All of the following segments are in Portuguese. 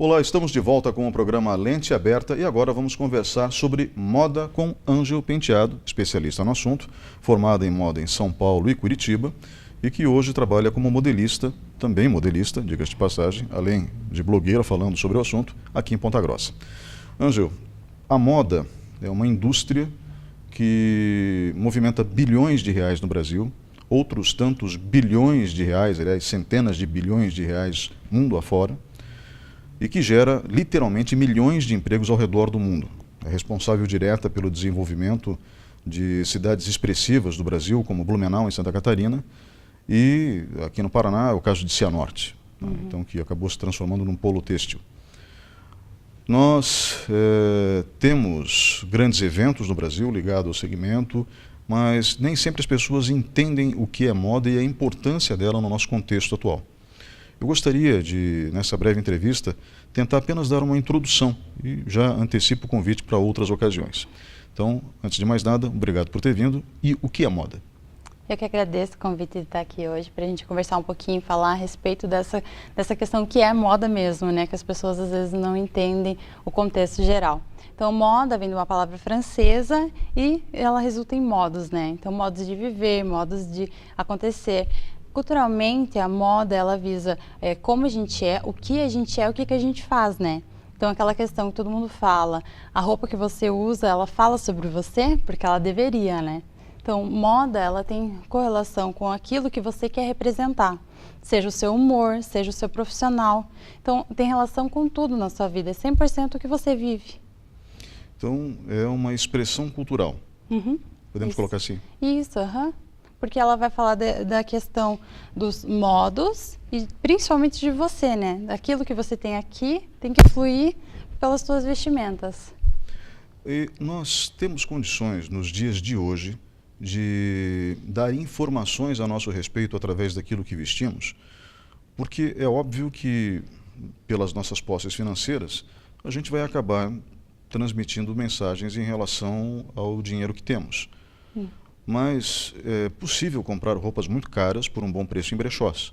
Olá, estamos de volta com o programa Lente Aberta e agora vamos conversar sobre moda com Ângel Penteado, especialista no assunto, formada em moda em São Paulo e Curitiba e que hoje trabalha como modelista, também modelista, diga-se de passagem, além de blogueira falando sobre o assunto, aqui em Ponta Grossa. Ângel, a moda é uma indústria que movimenta bilhões de reais no Brasil, outros tantos bilhões de reais, aliás, centenas de bilhões de reais mundo afora, e que gera literalmente milhões de empregos ao redor do mundo. É responsável direta pelo desenvolvimento de cidades expressivas do Brasil, como Blumenau, em Santa Catarina, e aqui no Paraná é o caso de Cianorte, então, que acabou se transformando num polo têxtil. Nós temos grandes eventos no Brasil ligados ao segmento, mas nem sempre as pessoas entendem o que é moda e a importância dela no nosso contexto atual. Eu gostaria de, nessa breve entrevista, tentar apenas dar uma introdução e já antecipo o convite para outras ocasiões. Então, antes de mais nada, obrigado por ter vindo. E o que é moda? Eu que agradeço o convite de estar aqui hoje para a gente conversar um pouquinho, falar a respeito dessa questão que é moda mesmo, né? Que as pessoas às vezes não entendem o contexto geral. Então, moda vem de uma palavra francesa e ela resulta em modos, né? Então, modos de viver, modos de acontecer. Culturalmente, a moda, ela visa como a gente é, o que a gente faz, né? Então, aquela questão que todo mundo fala, a roupa que você usa, ela fala sobre você, porque ela deveria, né? Então, moda, ela tem correlação com aquilo que você quer representar, seja o seu humor, seja o seu profissional. Então, tem relação com tudo na sua vida, é 100% o que você vive. Então, é uma expressão cultural. Podemos colocar assim? Isso, porque ela vai falar da questão dos modos e principalmente de você, né? Daquilo que você tem aqui tem que fluir pelas suas vestimentas. E nós temos condições nos dias de hoje de dar informações a nosso respeito através daquilo que vestimos, porque é óbvio que pelas nossas posses financeiras a gente vai acabar transmitindo mensagens em relação ao dinheiro que temos. Mas é possível comprar roupas muito caras por um bom preço em brechós.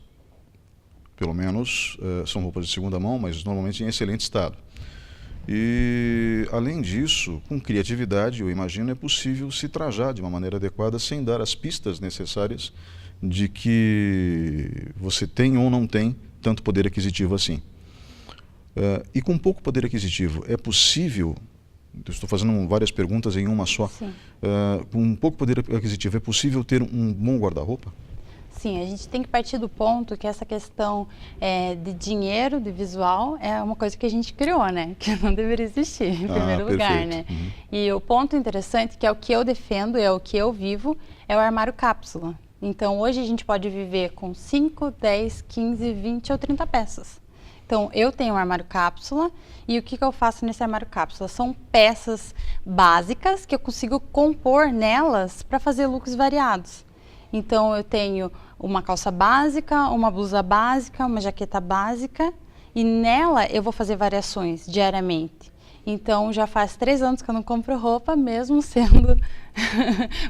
Pelo menos são roupas de segunda mão, mas normalmente em excelente estado. E, além disso, com criatividade, eu imagino, é possível se trajar de uma maneira adequada sem dar as pistas necessárias de que você tem ou não tem tanto poder aquisitivo assim. E com pouco poder aquisitivo, é possível... Estou fazendo várias perguntas em uma só. Com pouco poder aquisitivo, é possível ter um bom guarda-roupa? Sim, a gente tem que partir do ponto que essa questão de dinheiro, de visual, é uma coisa que a gente criou, né? Que não deveria existir, em primeiro lugar, né? E o ponto interessante, que é o que eu defendo, é o que eu vivo, é o armário cápsula. Então, hoje a gente pode viver com 5, 10, 15, 20 ou 30 peças. Então, eu tenho um armário cápsula e o que eu faço nesse armário cápsula? São peças básicas que eu consigo compor nelas para fazer looks variados. Então, eu tenho uma calça básica, uma blusa básica, uma jaqueta básica e nela eu vou fazer variações diariamente. Então, já faz 3 anos que eu não compro roupa, mesmo sendo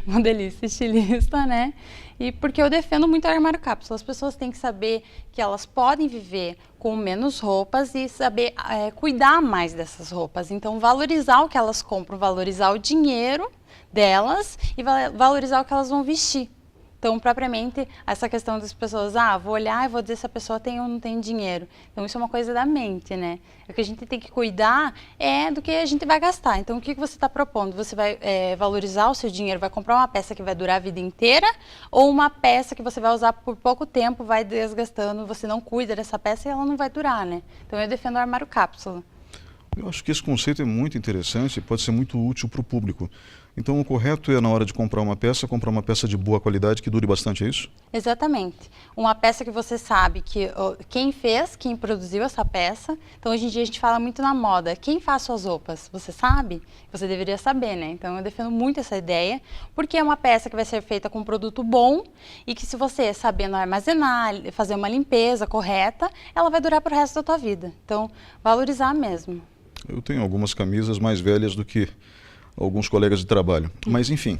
modelista, estilista, né? E porque eu defendo muito o armário cápsula. As pessoas têm que saber que elas podem viver com menos roupas e saber cuidar mais dessas roupas. Então, valorizar o que elas compram, valorizar o dinheiro delas e valorizar o que elas vão vestir. Então, propriamente, essa questão das pessoas, vou olhar e vou dizer se a pessoa tem ou não tem dinheiro. Então, isso é uma coisa da mente, né? O que a gente tem que cuidar é do que a gente vai gastar. Então, o que você está propondo? Você vai valorizar o seu dinheiro, vai comprar uma peça que vai durar a vida inteira ou uma peça que você vai usar por pouco tempo, vai desgastando, você não cuida dessa peça e ela não vai durar, né? Então, eu defendo o armário cápsula. Eu acho que esse conceito é muito interessante e pode ser muito útil para o público. Então, o correto é, na hora de comprar uma peça de boa qualidade que dure bastante, é isso? Exatamente. Uma peça que você sabe que quem fez, quem produziu essa peça. Então, hoje em dia a gente fala muito na moda. Quem faz suas roupas? Você sabe? Você deveria saber, né? Então, eu defendo muito essa ideia, porque é uma peça que vai ser feita com um produto bom e que se você sabendo armazenar, fazer uma limpeza correta, ela vai durar para o resto da tua vida. Então, valorizar mesmo. Eu tenho algumas camisas mais velhas do que alguns colegas de trabalho. Mas, enfim,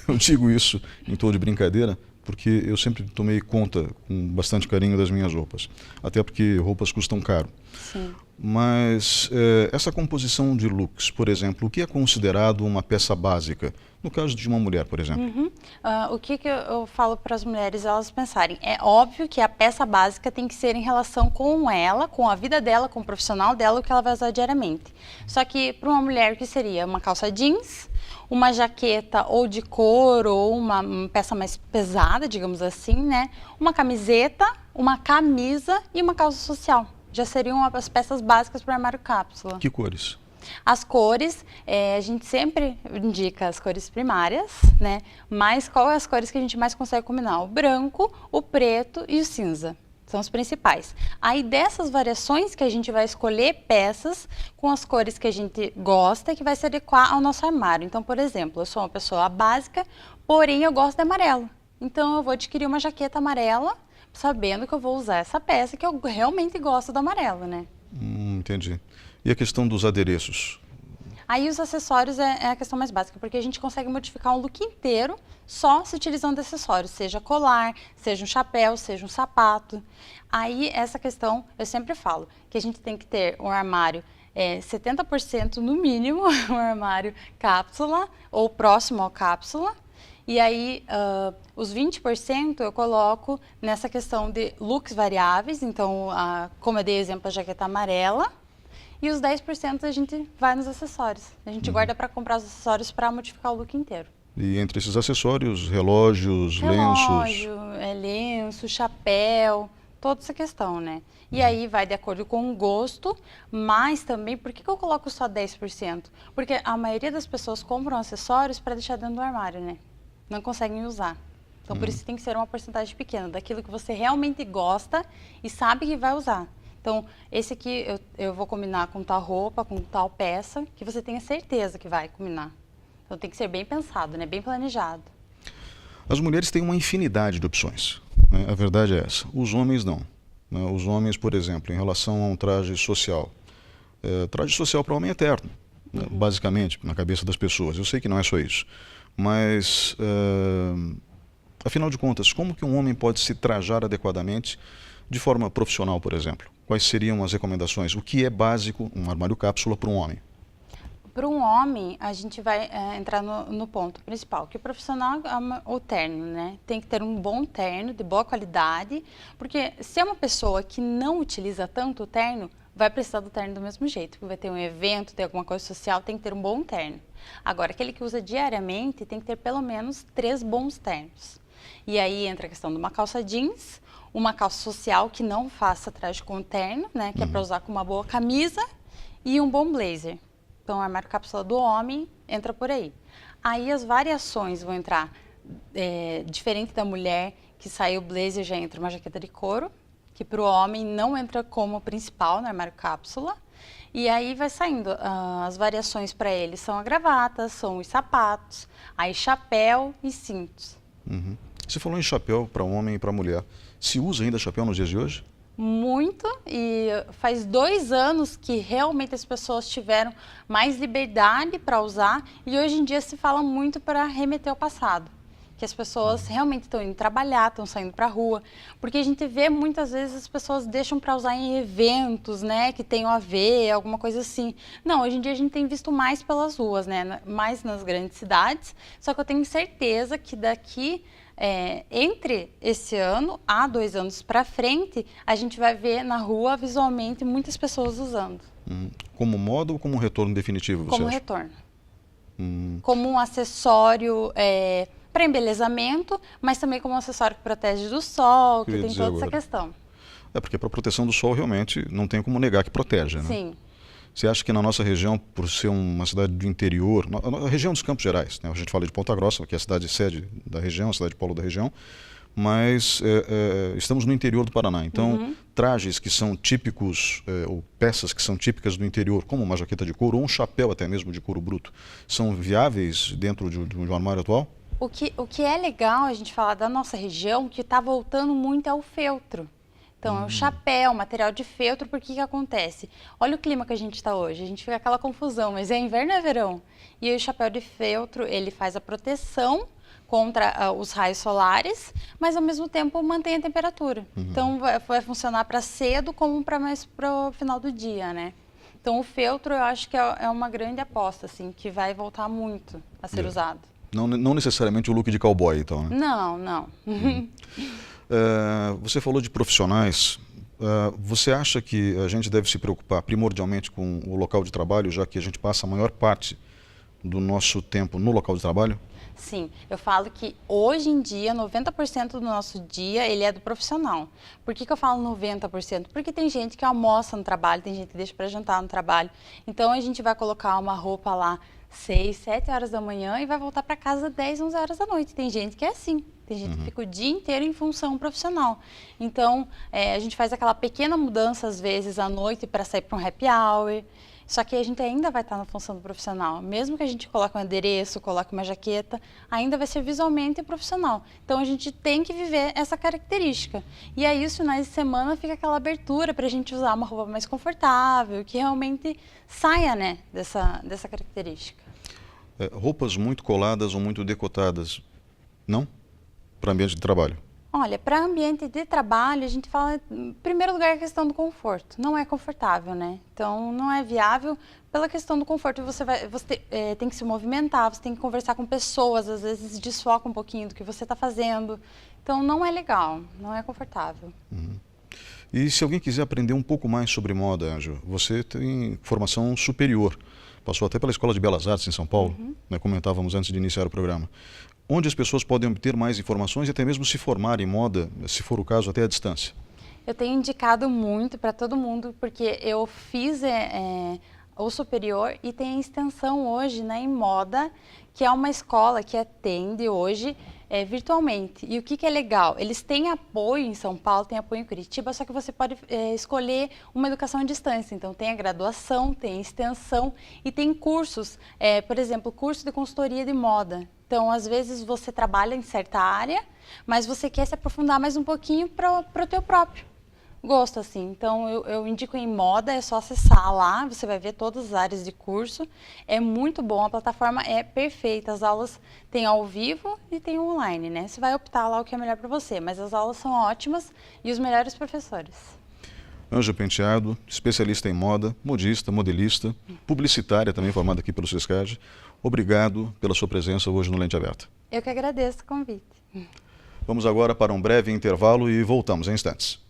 eu digo isso em tom de brincadeira porque eu sempre tomei conta com bastante carinho das minhas roupas, até porque roupas custam caro. Sim. Mas essa composição de looks, por exemplo, o que é considerado uma peça básica? No caso de uma mulher, por exemplo. O que eu falo para as mulheres elas pensarem? É óbvio que a peça básica tem que ser em relação com ela, com a vida dela, com o profissional dela, o que ela vai usar diariamente. Só que para uma mulher, o que seria? Uma calça jeans, uma jaqueta ou de couro, ou uma peça mais pesada, digamos assim, né? Uma camiseta, uma camisa e uma calça social. Já seriam as peças básicas para o armário cápsula. Que cores? As cores, a gente sempre indica as cores primárias, né? Mas qual é as cores que a gente mais consegue combinar? O branco, o preto e o cinza. São os principais. Aí dessas variações que a gente vai escolher peças com as cores que a gente gosta, que vai se adequar ao nosso armário. Então, por exemplo, eu sou uma pessoa básica, porém eu gosto de amarelo. Então eu vou adquirir uma jaqueta amarela, sabendo que eu vou usar essa peça que eu realmente gosto do amarelo, né? Entendi. E a questão dos adereços? Aí os acessórios é a questão mais básica, porque a gente consegue modificar um look inteiro só se utilizando acessórios, seja colar, seja um chapéu, seja um sapato. Aí essa questão, eu sempre falo, que a gente tem que ter um armário 70% no mínimo, um armário cápsula ou próximo ao cápsula. E aí, os 20% eu coloco nessa questão de looks variáveis, então, como eu dei exemplo, a jaqueta amarela. E os 10% a gente vai nos acessórios. A gente guarda para comprar os acessórios para modificar o look inteiro. E entre esses acessórios, relógios, lenços? Lenço, chapéu, toda essa questão, né? E aí vai de acordo com o gosto, mas também, por que eu coloco só 10%? Porque a maioria das pessoas compram acessórios para deixar dentro do armário, né? Não conseguem usar. Então, por isso tem que ser uma porcentagem pequena, daquilo que você realmente gosta e sabe que vai usar. Então, esse aqui eu vou combinar com tal roupa, com tal peça, que você tenha certeza que vai combinar. Então, tem que ser bem pensado, né? Bem planejado. As mulheres têm uma infinidade de opções, né? A verdade é essa. Os homens não, né? Os homens, por exemplo, em relação a um traje social. Traje social para homem é eterno, né? Basicamente, na cabeça das pessoas. Eu sei que não é só isso. Mas, afinal de contas, como que um homem pode se trajar adequadamente de forma profissional, por exemplo? Quais seriam as recomendações? O que é básico, um armário cápsula para um homem? Para um homem, a gente vai entrar no ponto principal, que o profissional é o terno, né? Tem que ter um bom terno, de boa qualidade, porque se é uma pessoa que não utiliza tanto o terno, vai precisar do terno do mesmo jeito, porque vai ter um evento, tem alguma coisa social, tem que ter um bom terno. Agora, aquele que usa diariamente tem que ter pelo menos 3 bons ternos. E aí entra a questão de uma calça jeans, uma calça social que não faça traje com terno, né, que é para usar com uma boa camisa, e um bom blazer. Então, o armário cápsula do homem entra por aí. Aí as variações vão entrar, diferente da mulher, que sai o blazer, já entra uma jaqueta de couro, que para o homem não entra como principal no armário cápsula. E aí vai saindo, as variações para ele são a gravata, são os sapatos, aí chapéu e cintos. Você falou em chapéu para homem e para mulher. Se usa ainda chapéu nos dias de hoje? Muito, e faz 2 anos que realmente as pessoas tiveram mais liberdade para usar, e hoje em dia se fala muito para remeter ao passado. Que as pessoas realmente estão indo trabalhar, estão saindo para a rua, porque a gente vê muitas vezes as pessoas deixam para usar em eventos, né, que tenham a ver, alguma coisa assim. Não, hoje em dia a gente tem visto mais pelas ruas, né, mais nas grandes cidades, só que eu tenho certeza que daqui, entre esse ano a 2 anos para frente, a gente vai ver na rua visualmente muitas pessoas usando. Como moda ou como retorno definitivo, você como acha? retorno. Como um acessório para embelezamento, mas também como um acessório que protege do sol, que tem toda essa questão. Porque para proteção do sol realmente não tem como negar que protege, né? Sim. Você acha que na nossa região, por ser uma cidade do interior, na região dos Campos Gerais, né? A gente fala de Ponta Grossa, que é a cidade sede da região, a cidade polo da região, mas estamos no interior do Paraná. Então, trajes que são típicos, ou peças que são típicas do interior, como uma jaqueta de couro ou um chapéu até mesmo de couro bruto, são viáveis dentro de um armário atual? O que é legal a gente falar da nossa região, que está voltando muito, é o feltro. Então, é o chapéu, material de feltro, porque que acontece? Olha o clima que a gente está hoje, a gente fica aquela confusão, mas é inverno ou é verão? E aí, o chapéu de feltro, ele faz a proteção contra os raios solares, mas ao mesmo tempo mantém a temperatura. Então vai funcionar para cedo como para mais para o final do dia, né? Então o feltro eu acho que é uma grande aposta, assim, que vai voltar muito a ser usado. Não necessariamente o look de cowboy, então, né? Não. Você falou de profissionais. Você acha que a gente deve se preocupar primordialmente com o local de trabalho, já que a gente passa a maior parte do nosso tempo no local de trabalho? Sim, eu falo que hoje em dia, 90% do nosso dia, ele é do profissional. Por que eu falo 90%? Porque tem gente que almoça no trabalho, tem gente que deixa para jantar no trabalho. Então, a gente vai colocar uma roupa lá 6, 7 horas da manhã e vai voltar para casa 10, 11 horas da noite. Tem gente que é assim. Tem gente que fica o dia inteiro em função profissional. Então, a gente faz aquela pequena mudança, às vezes, à noite para sair para um happy hour. Só que a gente ainda vai estar na função do profissional. Mesmo que a gente coloque um adereço, coloque uma jaqueta, ainda vai ser visualmente profissional. Então, a gente tem que viver essa característica. E aí, os finais de semana, fica aquela abertura para a gente usar uma roupa mais confortável, que realmente saia, né, dessa característica. Roupas muito coladas ou muito decotadas, não? Para ambiente de trabalho? Olha, para ambiente de trabalho, a gente fala, em primeiro lugar, a questão do conforto. Não é confortável, né? Então, não é viável pela questão do conforto. Você tem que se movimentar, você tem que conversar com pessoas, às vezes desfoca um pouquinho do que você está fazendo. Então, não é legal, não é confortável. E se alguém quiser aprender um pouco mais sobre moda, Ângela, você tem formação superior. Passou até pela Escola de Belas Artes em São Paulo, né, comentávamos antes de iniciar o programa. Onde as pessoas podem obter mais informações e até mesmo se formar em moda, se for o caso, até à distância? Eu tenho indicado muito para todo mundo, porque eu fiz o superior e tem a extensão hoje, né, em moda, que é uma escola que atende hoje virtualmente. E o que é legal? Eles têm apoio em São Paulo, tem apoio em Curitiba, só que você pode escolher uma educação à distância. Então, tem a graduação, tem a extensão e tem cursos, por exemplo, curso de consultoria de moda. Então, às vezes, você trabalha em certa área, mas você quer se aprofundar mais um pouquinho para o teu próprio gosto, assim. Então, eu indico em moda, é só acessar lá, você vai ver todas as áreas de curso. É muito bom, a plataforma é perfeita. As aulas tem ao vivo e tem online, né? Você vai optar lá o que é melhor para você, mas as aulas são ótimas e os melhores professores. Ângela Penteado, especialista em moda, modista, modelista, publicitária também formada aqui pelo SESCAD. Obrigado pela sua presença hoje no Lente Aberta. Eu que agradeço o convite. Vamos agora para um breve intervalo e voltamos em instantes.